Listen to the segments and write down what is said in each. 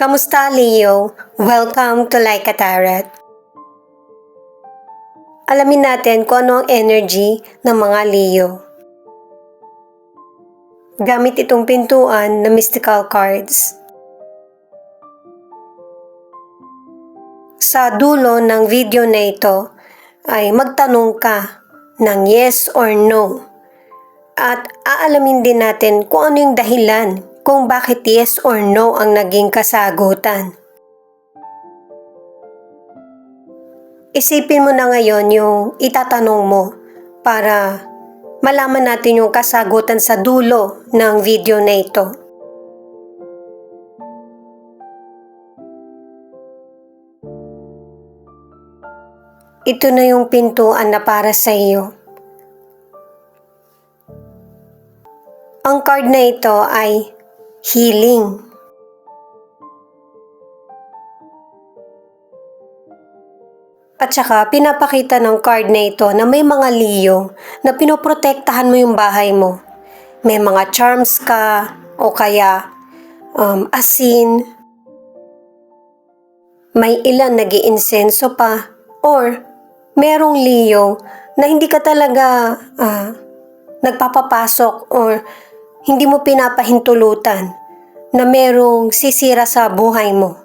Kamusta, Leo? Welcome to Like a Tarot. Alamin natin kung ano ang energy ng mga Leo. Gamit itong pintuan na mystical cards. Sa dulo ng video na ito ay magtanong ka ng yes or no. At aalamin din natin kung ano yung dahilan kung bakit yes or no ang naging kasagutan. Isipin mo na ngayon yung itatanong mo para malaman natin yung kasagutan sa dulo ng video na ito. Ito na yung pintuan na para sa iyo. Ang card na ito ay healing. At saka pinapakita ng card na ito na may mga Leo na pinoprotektahan mo yung bahay mo. May mga charms ka o kaya asin. May ilan nag-iinsenso pa or merong Leo na hindi ka talaga nagpapapasok or hindi mo pinapahintulutan na merong sisira sa buhay mo.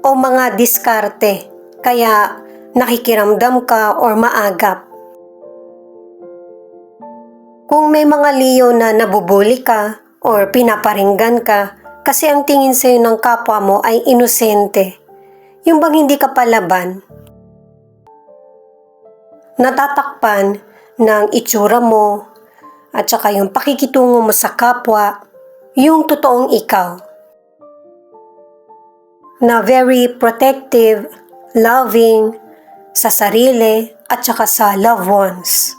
O mga diskarte, kaya nakikiramdam ka or maagap. Kung may mga Leo na nabubuli ka or pinaparinggan ka kasi ang tingin sa'yo ng kapwa mo ay inosente, yung bang hindi ka palaban, natatakpan ng itsura mo at saka yung pakikitungo mo sa kapwa, yung totoong ikaw. Na very protective, loving sa sarili at saka sa loved ones.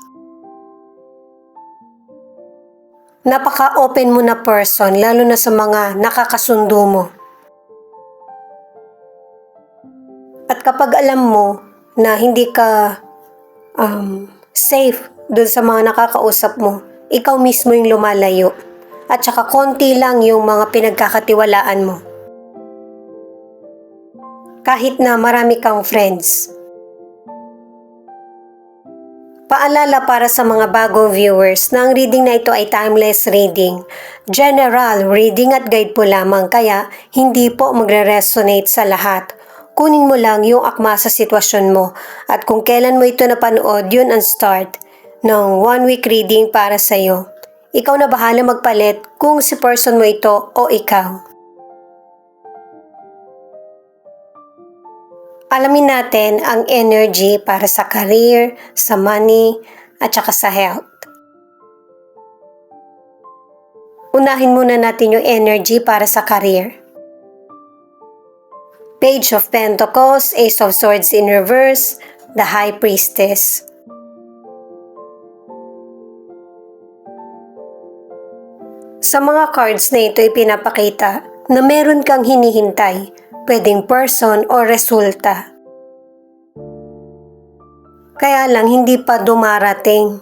Napaka-open mo na person lalo na sa mga nakakasundo mo. At kapag alam mo na hindi ka safe dun sa mga nakakausap mo, ikaw mismo yung lumalayo. At saka konti lang yung mga pinagkakatiwalaan mo. Kahit na marami kang friends. Paalala para sa mga bagong viewers na ang reading na ito ay timeless reading. General reading at guide po lamang kaya hindi po magre-resonate sa lahat. Kunin mo lang yung akma sa sitwasyon mo at kung kailan mo ito napanood, yun ang start ng 1 week reading para sa iyo. Ikaw na bahala magpalit kung si person mo ito o ikaw. Alamin natin ang energy para sa career, sa money, at saka sa health. Unahin muna natin yung energy para sa career. Page of Pentacles, Ace of Swords in reverse, the High Priestess. Sa mga cards na ito ipinapakita na meron kang hinihintay, pwedeng person o resulta. Kaya lang hindi pa dumarating,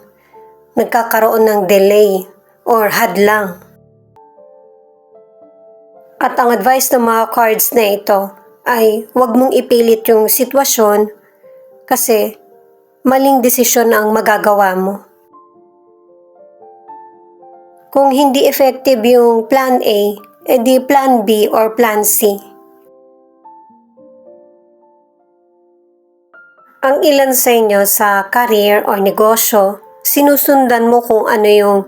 nagkakaroon ng delay or hadlang. At ang advice ng mga cards na ito ay huwag mong ipilit yung sitwasyon kasi maling desisyon ang magagawa mo. Kung hindi effective yung plan A, edi plan B or plan C. Ang ilan sa inyo sa career o negosyo, sinusundan mo kung ano yung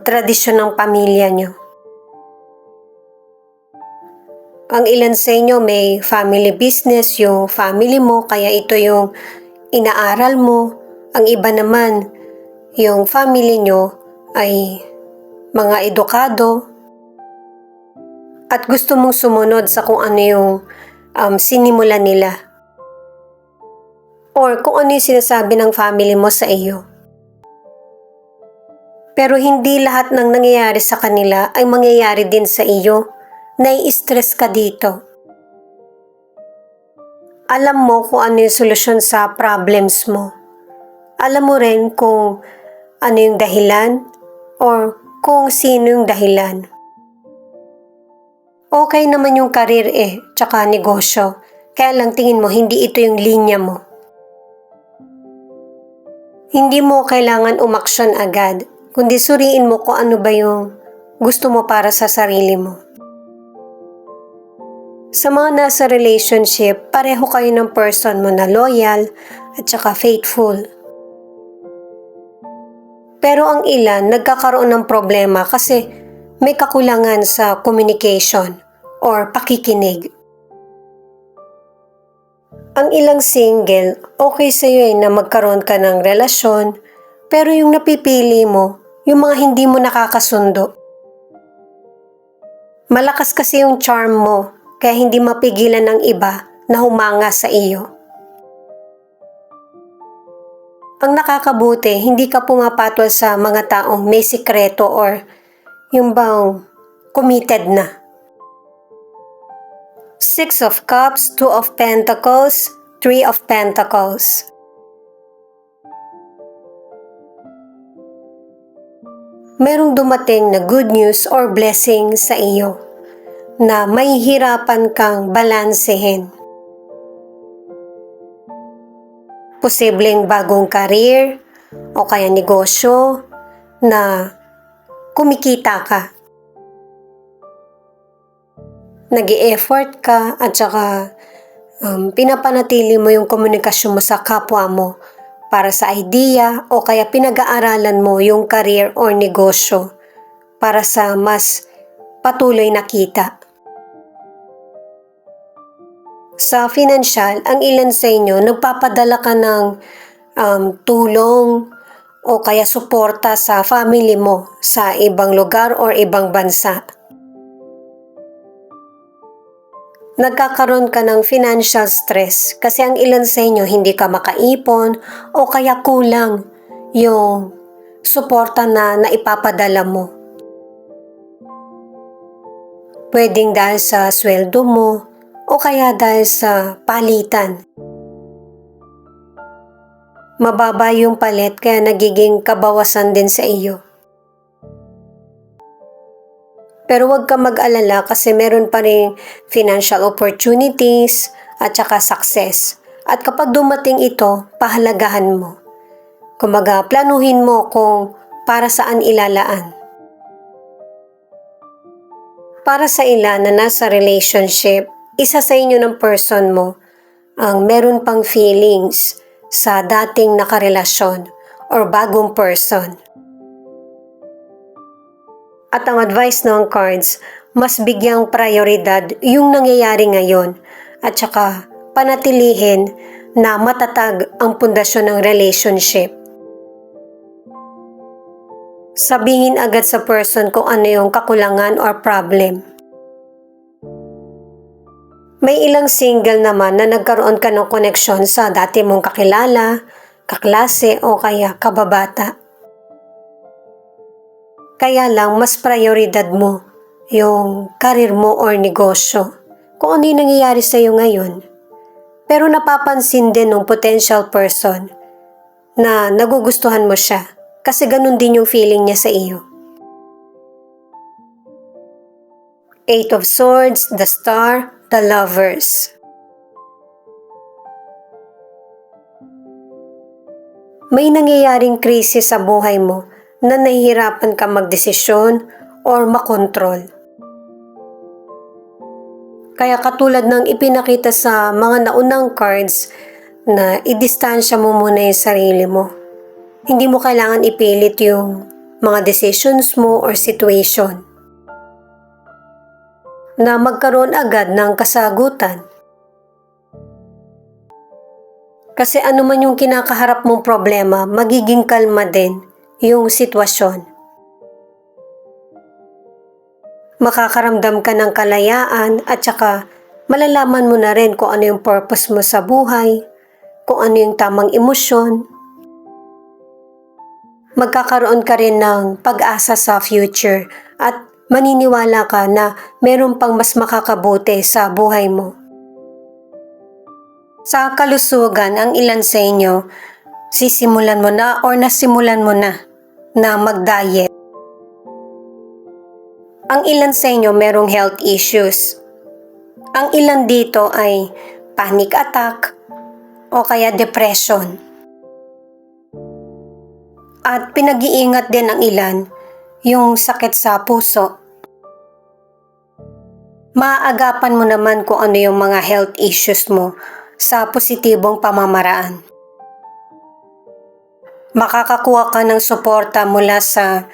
tradisyon ng pamilya nyo. Ang ilan sa inyo may family business, yung family mo, kaya ito yung inaaral mo. Ang iba naman, yung family nyo ay mga edukado. At gusto mong sumunod sa kung ano yung sinimulan nila. Or kung ano yung sinasabi ng family mo sa iyo. Pero hindi lahat ng nangyayari sa kanila ay mangyayari din sa iyo. Nai-stress ka dito. Alam mo kung ano yung solusyon sa problems mo. Alam mo rin kung ano yung dahilan or kung sino yung dahilan. Okay naman yung karir tsaka negosyo. Kaya lang tingin mo hindi ito yung linya mo. Hindi mo kailangan umaksyon agad, kundi suriin mo kung ano ba yung gusto mo para sa sarili mo. Sa mga nasa relationship, pareho kayo ng person mo na loyal at saka faithful. Pero ang ilan nagkakaroon ng problema kasi may kakulangan sa communication or pakikinig. Ang ilang single, okay sa'yo na magkaroon ka ng relasyon, pero yung napipili mo, yung mga hindi mo nakakasundo. Malakas kasi yung charm mo, kaya hindi mapigilan ng iba na humanga sa iyo. Ang nakakabuti, hindi ka pumapatol sa mga taong may sikreto or yung bang committed na. Six of Cups, Two of Pentacles, Three of Pentacles. Merong dumating na good news or blessing sa iyo na mahihirapan kang balansehin. Posibleng bagong career o kaya negosyo na kumikita ka. Nag-i-effort ka at saka pinapanatili mo yung komunikasyon mo sa kapwa mo para sa idea o kaya pinag-aaralan mo yung career or negosyo para sa mas patuloy na kita. Sa financial, ang ilan sa inyo nagpapadala ka ng tulong o kaya suporta sa family mo sa ibang lugar or ibang bansa. Nagkakaroon ka ng financial stress kasi ang ilan sa inyo hindi ka makaipon o kaya kulang yung suporta na naipapadala mo. Pwedeng dahil sa sweldo mo o kaya dahil sa palitan. Mababa yung palit kaya nagiging kabawasan din sa iyo. Pero huwag ka mag-alala kasi meron pa rin financial opportunities at saka success. At kapag dumating ito, pahalagahan mo. Kumbaga, planuhin mo kung para saan ilalaan. Para sa ilan na nasa relationship, isa sa inyo ng person mo ang meron pang feelings sa dating nakarelasyon or bagong person. At ang advice ng cards, mas bigyang prioridad yung nangyayari ngayon at saka panatilihin na matatag ang pundasyon ng relationship. Sabihin agad sa person kung ano yung kakulangan or problem. May ilang single naman na nagkaroon ka ng koneksyon sa dati mong kakilala, kaklase o kaya kababata. Kaya lang mas prioridad mo yung karir mo or negosyo, kung ano yung nangyayari sa iyo ngayon. Pero napapansin din ng potential person na nagugustuhan mo siya kasi ganun din yung feeling niya sa iyo. Eight of Swords, the Star, the Lovers. May nangyayaring krisis sa buhay mo na nahihirapan ka magdesisyon or makontrol. Kaya katulad ng ipinakita sa mga naunang cards na idistansya mo muna yung sarili mo. Hindi mo kailangan ipilit yung mga decisions mo or situation na magkaroon agad ng kasagutan. Kasi ano man yung kinakaharap mong problema, magiging kalma din yung sitwasyon. Makakaramdam ka ng kalayaan at saka malalaman mo na rin kung ano yung purpose mo sa buhay, kung ano yung tamang emosyon. Magkakaroon ka rin ng pag-asa sa future at maniniwala ka na meron pang mas makakabuti sa buhay mo. Sa kalusugan, ang ilan sa inyo, sisimulan mo na or nasimulan mo na mag-diet. Ang ilan sa inyo merong health issues. Ang ilan dito ay panic attack o kaya depression. At pinag-iingat din ang ilan yung sakit sa puso. Maaagapan mo naman kung ano yung mga health issues mo sa positibong pamamaraan. Makakakuha ka ng suporta mula sa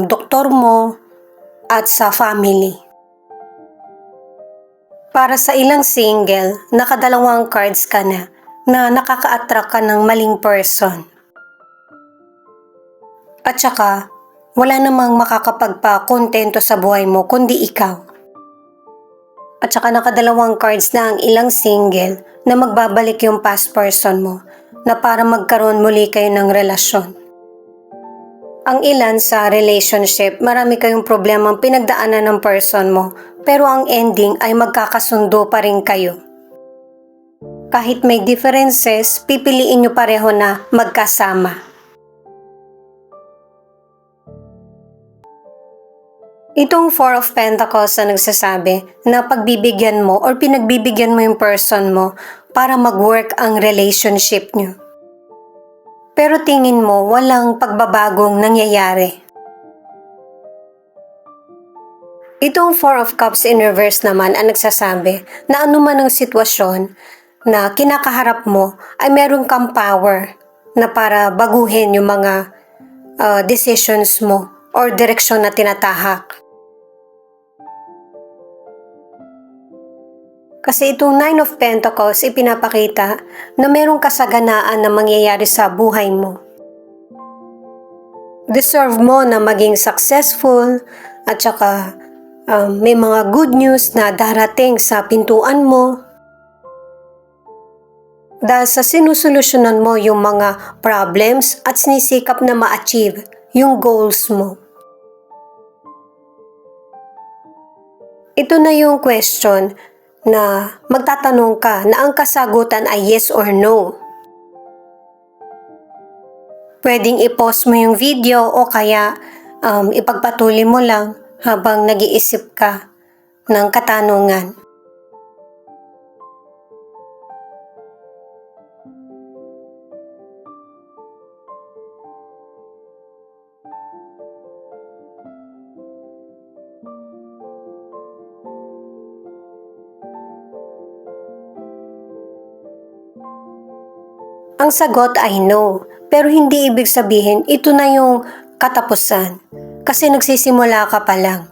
doktor mo at sa family. Para sa ilang single, nakadalawang cards ka na nakaka-attract ka ng maling person. At saka, wala namang makakapagpa-kontento sa buhay mo kundi ikaw. At saka nakadalawang cards na ang ilang single na magbabalik yung past person mo na para magkaroon muli kayo ng relasyon. Ang ilan sa relationship, marami kayong problemang pinagdaanan ng person mo, pero ang ending ay magkakasundo pa rin kayo. Kahit may differences, pipiliin nyo pareho na magkasama. Itong Four of Pentacles na nagsasabi na pagbibigyan mo or pinagbibigyan mo yung person mo para mag-work ang relationship nyo. Pero tingin mo walang pagbabagong nangyayari. Itong Four of Cups in reverse naman ang nagsasabi na anuman ang sitwasyon na kinakaharap mo ay meron kang power na para baguhin yung mga decisions mo or direksyon na tinatahak. Kasi itong Nine of Pentacles ipinapakita na merong kasaganaan na mangyayari sa buhay mo. Deserve mo na maging successful at saka may mga good news na darating sa pintuan mo. Dahil sa sinusolusyonan mo yung mga problems at sinisikap na ma-achieve yung goals mo. Ito na yung question na magtatanong ka na ang kasagutan ay yes or no. Pwedeng i-pause mo yung video o kaya ipagpatuloy mo lang habang nag-iisip ka ng katanungan. Ang sagot ay no, pero hindi ibig sabihin ito na yung katapusan kasi nagsisimula ka pa lang.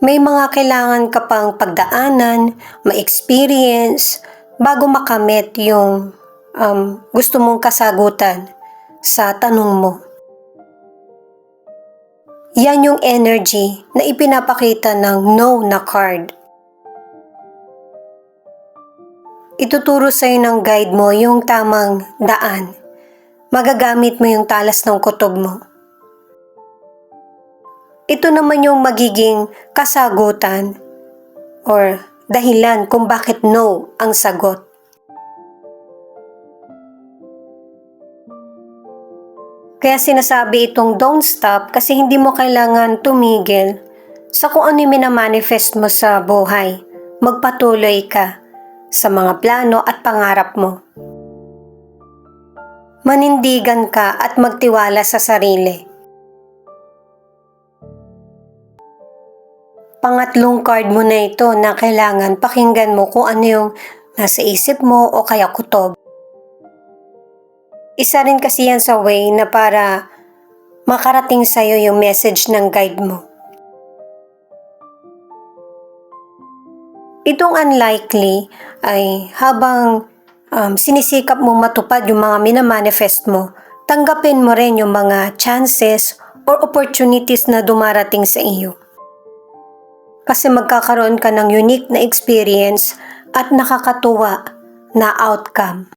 May mga kailangan ka pang pagdaanan, ma-experience bago makamit yung gusto mong kasagutan sa tanong mo. Yan yung energy na ipinapakita ng no na card. Ituturo sa'yo ng guide mo yung tamang daan. Magagamit mo yung talas ng kutob mo. Ito naman yung magiging kasagutan or dahilan kung bakit no ang sagot. Kaya sinasabi itong don't stop kasi hindi mo kailangan tumigil sa kung ano yung minamanifest mo sa buhay. Magpatuloy ka sa mga plano at pangarap mo. Manindigan ka at magtiwala sa sarili. Pangatlong card mo na ito na kailangan pakinggan mo kung ano yung nasa isip mo o kaya kutob. Isa rin kasi yan sa way na para makarating sa'yo yung message ng guide mo. Itong unlikely ay habang sinisikap mo matupad yung mga minamanifest mo, tanggapin mo rin yung mga chances or opportunities na dumarating sa iyo. Kasi magkakaroon ka ng unique na experience at nakakatuwa na outcome.